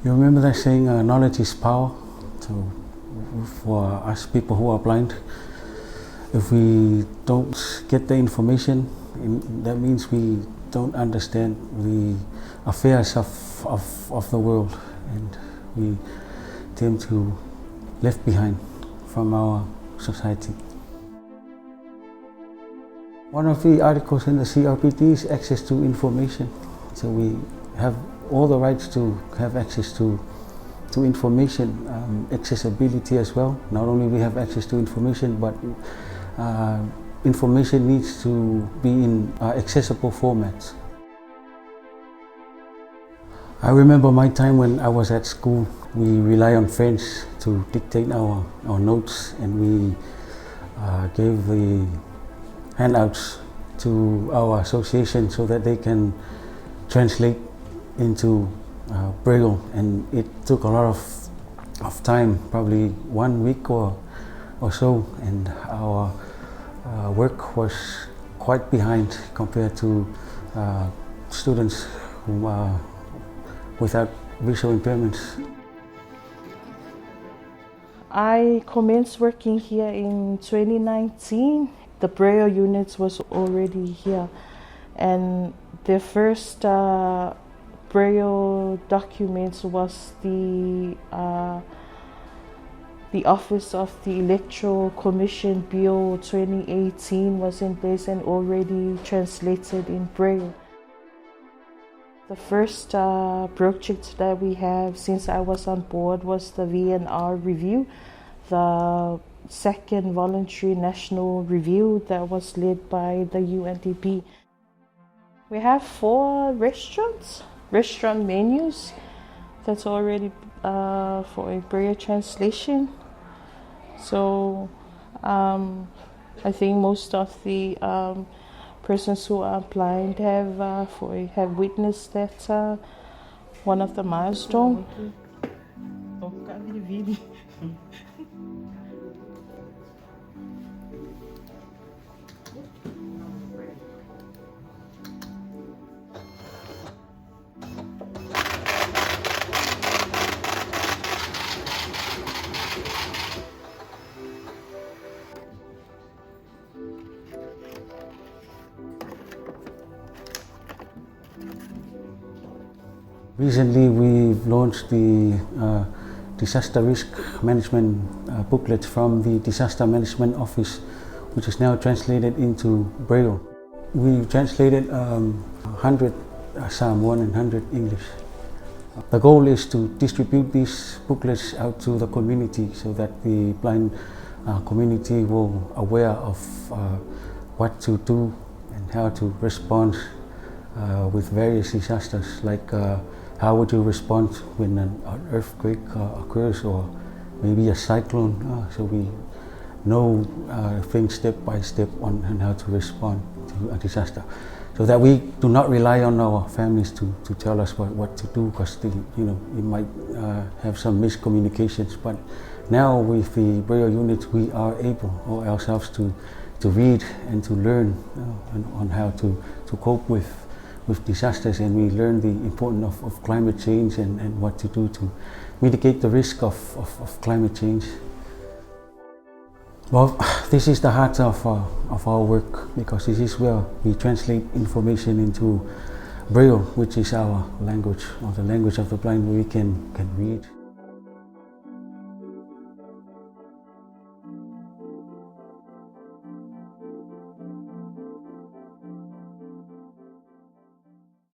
You remember that saying, knowledge is power? So for us people who are blind, if we don't get the information, that means we don't understand the affairs of the world, and we tend to left behind from our society. One of the articles in the CRPD is access to information. So we have all the rights to have access to information, accessibility as well. Not only we have access to information, but information needs to be in accessible formats. I remember my time when I was at school. We rely on friends to dictate our notes, and we gave the handouts to our association so that they can translate into Braille, and it took a lot of time, probably 1 week or so, and our work was quite behind compared to students who are without visual impairments. I commenced working here in 2019. The Braille units was already here, and the first Braille documents was the Office of the Electoral Commission Bill 2018 was in place and already translated in Braille. The first project that we have since I was on board was the VNR review, the second voluntary national review that was led by the UNCRPD. We have 4 restaurant menus that's already for a Braille translation. So I think most of the persons who are blind have witnessed that one of the milestones. Recently, we've launched the disaster risk management booklet from the Disaster Management Office, which is now translated into Braille. We translated 100 Samoan and 100 English. The goal is to distribute these booklets out to the community so that the blind community will aware of what to do and how to respond with various disasters, like how would you respond when an earthquake occurs, or maybe a cyclone, so we know things step by step on how to respond to a disaster, so that we do not rely on our families to tell us what to do, because it might have some miscommunications. But now with the Braille units, we are able ourselves to read and to learn on how to cope with disasters, and we learn the importance of climate change and what to do to mitigate the risk of climate change. Well, this is the heart of our work, because this is where we translate information into Braille, which is our language, or the language of the blind, where we can read.